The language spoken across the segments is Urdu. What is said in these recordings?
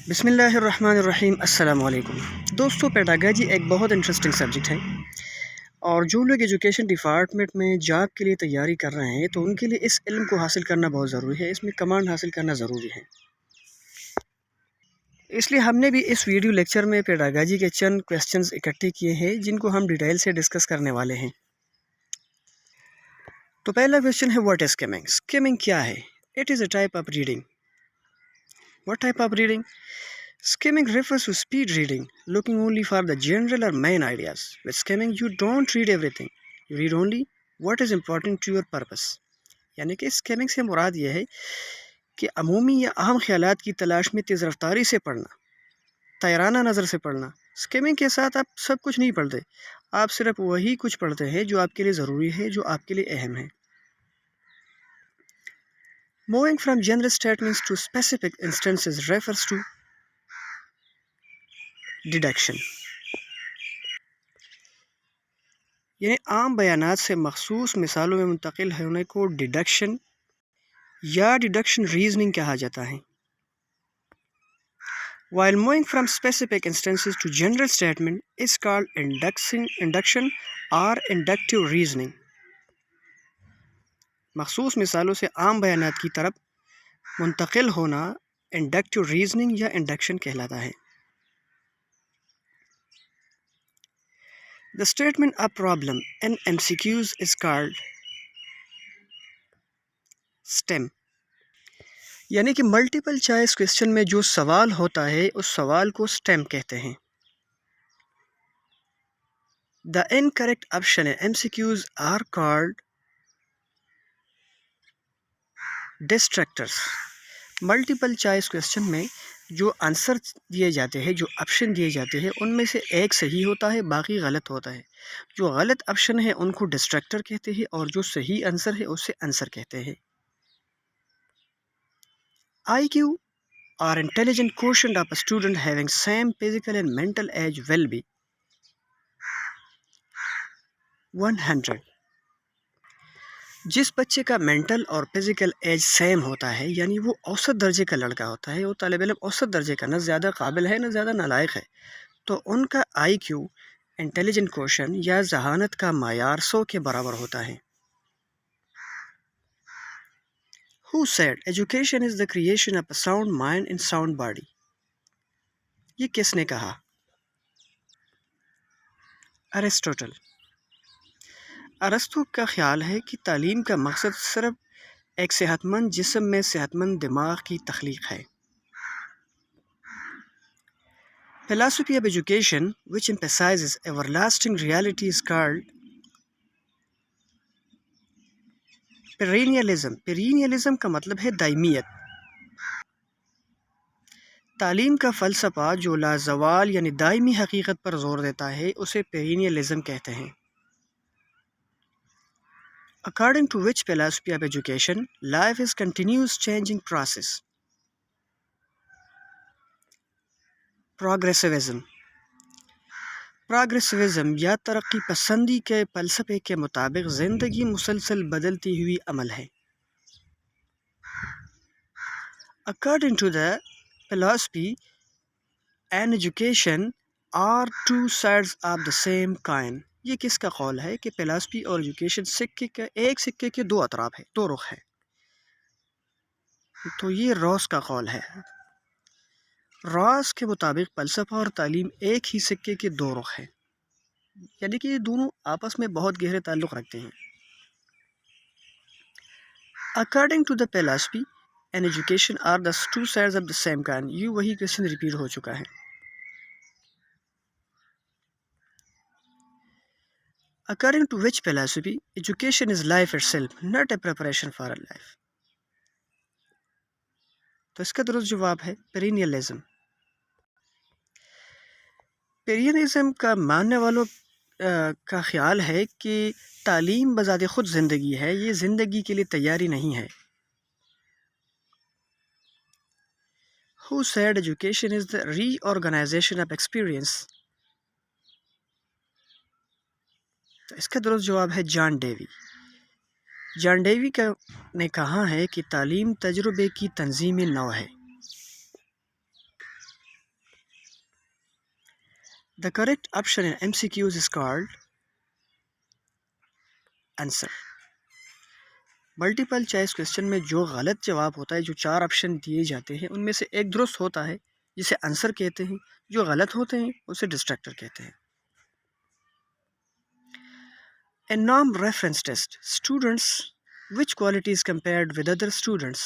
بسم اللہ الرحمن الرحیم۔ السلام علیکم دوستو، پیڈاگاجی ایک بہت انٹرسٹنگ سبجیکٹ ہے، اور جو لوگ ایجوکیشن ڈپارٹمنٹ میں جاب کے لیے تیاری کر رہے ہیں تو ان کے لیے اس علم کو حاصل کرنا بہت ضروری ہے، اس میں کمانڈ حاصل کرنا ضروری ہے۔ اس لیے ہم نے بھی اس ویڈیو لیکچر میں پیڈاگاجی کے چند کویسچنز اکٹھے کیے ہیں جن کو ہم ڈیٹیل سے ڈسکس کرنے والے ہیں۔ تو پہلا کویسچن ہے، واٹ از اسکیمنگ؟ اسکیمنگ کیا ہے؟ It is a type of reading. What type of reading? Skimming refers to speed reading, looking only for the general or main ideas. With skimming, you don't read everything. You read only what is important to your purpose. یعنی کہ skimming سے مراد یہ ہے کہ عمومی یا اہم خیالات کی تلاش میں تیز رفتاری سے پڑھنا، طیرانہ نظر سے پڑھنا۔ skimming کے ساتھ آپ سب کچھ نہیں پڑھتے، آپ صرف وہی کچھ پڑھتے ہیں جو آپ کے لیے ضروری ہے، جو آپ کے لیے اہم ہے۔ Moving from general statements to specific instances refers to deduction, یعنی عام بیانات سے مخصوص مثالوں میں منتقل ہونے کو ڈیڈکشن یا ڈیڈکشن ریزننگ کہا جاتا ہے۔ While moving from specific instances to general statement is called induction or inductive reasoning. مخصوص مثالوں سے عام بیانات کی طرف منتقل ہونا انڈکٹیو ریزننگ یا انڈکشن کہلاتا ہے۔ The statement of problem in MCQs is called STEM، یعنی کہ ملٹیپل چوائس کویسچن میں جو سوال ہوتا ہے اس سوال کو STEM کہتے ہیں۔ The incorrect option in MCQs are called distractors۔ Multiple choice question میں جو آنسر دیے جاتے ہیں، جو آپشن دیے جاتے ہیں، ان میں سے ایک صحیح ہوتا ہے، باقی غلط ہوتا ہے۔ جو غلط آپشن ہے ان کو ڈسٹریکٹر کہتے ہیں، اور جو صحیح آنسر ہے اسے آنسر کہتے ہیں۔ IQ or intelligent quotient of a student having same physical and mental age will be 100۔ جس بچے کا مینٹل اور فزیکل ایج سیم ہوتا ہے، یعنی وہ اوسط درجے کا لڑکا ہوتا ہے، وہ طالب علم اوسط درجے کا، نہ زیادہ قابل ہے نہ زیادہ نالائق ہے، تو ان کا IQ انٹیلیجنٹ کوشن یا ذہانت کا معیار 100 کے برابر ہوتا ہے۔ Who said education is the creation of a sound mind and sound body؟ یہ کس نے کہا؟ ارسطوٹل۔ ارسطو کا خیال ہے کہ تعلیم کا مقصد صرف ایک صحت مند جسم میں صحت مند دماغ کی تخلیق ہے۔ Philosophy of education which emphasizes everlasting reality is called perennialism۔ perennialism کا مطلب ہے دائمیت۔ تعلیم کا فلسفہ جو لازوال یعنی دائمی حقیقت پر زور دیتا ہے اسے perennialism کہتے ہیں۔ According to which philosophy of education, life is continuous changing process. Progressivism۔ پروگریسوزم یا ترقی پسندی کے فلسفے کے مطابق زندگی مسلسل بدلتی ہوئی عمل ہے۔ According to the philosophy and education are two sides of the same coin۔ یہ کس کا قول ہے کہ فلسفی اور ایجوکیشن ایک سکے کے دو اطراف ہیں، دو رخ ہیں؟ تو یہ روس کا قول ہے۔ روس کے مطابق فلسفہ اور تعلیم ایک ہی سکے کے دو رخ ہیں، یعنی کہ یہ دونوں آپس میں بہت گہرے تعلق رکھتے ہیں۔ According to the philosophy and education are the two sides of the same coin۔ یہ وہی کویسچن ریپیٹ ہو چکا ہے۔ According to which philosophy education is life itself, not a preparation for a life۔ تو اس کا درست جواب ہے perennialism۔ perennialism کا ماننے والوں کا خیال ہے کہ تعلیم بذات خود زندگی ہے، یہ زندگی کے لیے تیاری نہیں ہے۔ Who said education is the reorganization of experience؟ تو اس کا درست جواب ہے جان ڈیوی۔ جان ڈیوی نے کہا ہے کہ تعلیم تجربے کی تنظیم نو ہے۔ The correct option in MCQs is called answer. Multiple choice question میں جو غلط جواب ہوتا ہے، جو 4 آپشن دیے جاتے ہیں ان میں سے ایک درست ہوتا ہے جسے آنسر کہتے ہیں، جو غلط ہوتے ہیں اسے ڈسٹریکٹر کہتے ہیں. A norm reference test. Students, which qualities compared with other students?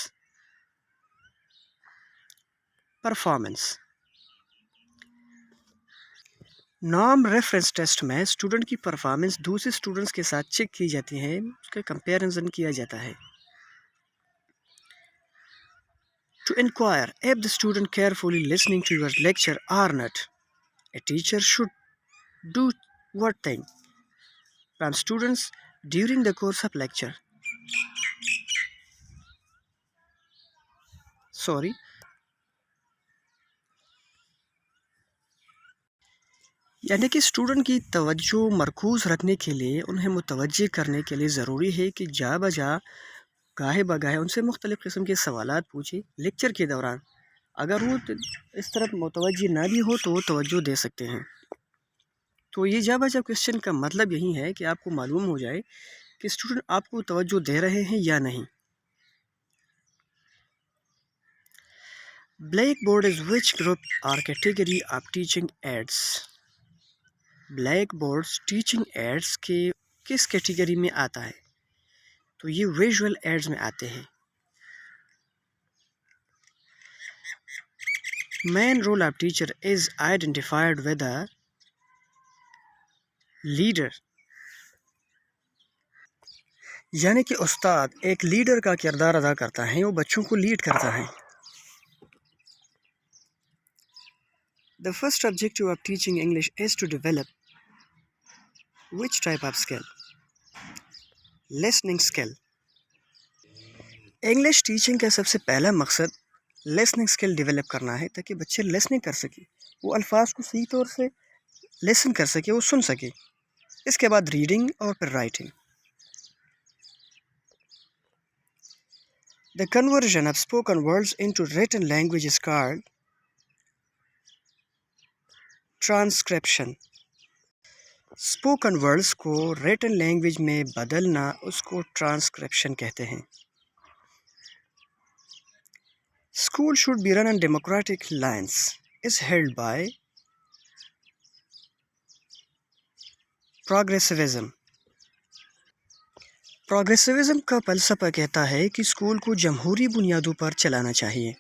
Performance. نام ریفرنس ٹیسٹ میں اسٹوڈنٹ کی پرفارمنس دوسرے اسٹوڈنٹس کے ساتھ چیک کی جاتی ہے، اس کا کمپیریزن کیا جاتا ہے. To inquire if the student carefully listening to your lecture or not, a teacher should do what thing from students during the course of lecture. Sorry. یعنی کہ اسٹوڈنٹ کی توجہ مرکوز رکھنے کے لیے، انہیں متوجہ کرنے کے لیے ضروری ہے کہ جا بجا گاہے بگاہے ان سے مختلف قسم کے سوالات پوچھیں لیکچر کے دوران. اگر وہ اس طرف متوجہ نہ بھی ہو تو وہ توجہ دے سکتے ہیں. تو یہ جا بجا کویشچن کا مطلب یہی ہے کہ آپ کو معلوم ہو جائے کہ اسٹوڈنٹ آپ کو توجہ دے رہے ہیں یا نہیں. Black board is which group اور category of teaching aids. Black board teaching aids کے کس کیٹیگری میں آتا ہے؟ تو یہ ویژول ایڈز میں آتے ہیں. Main role of teacher is identified with a leader. یعنی کہ استاد ایک لیڈر کا کردار ادا کرتا ہے، وہ بچوں کو لیڈ کرتا ہے. The first objective of teaching English is to develop which type of skill? Listening skill. English teaching کا سب سے پہلا مقصد لسننگ اسکل ڈیولپ کرنا ہے تاکہ بچے لسننگ کر سکیں، وہ الفاظ کو صحیح طور سے لسن کر سکے، وہ سن سکے. اس کے بعد ریڈنگ اور پھر writing. The conversion of spoken words into written language is called transcription. Spoken words کو ریٹن لینگویج میں بدلنا اس کو ٹرانسکرپشن کہتے ہیں. School should be run on democratic lines as held by progressivism. Progressivism کا فلسفہ کہتا ہے کہ اسکول کو جمہوری بنیادوں پر چلانا چاہیے.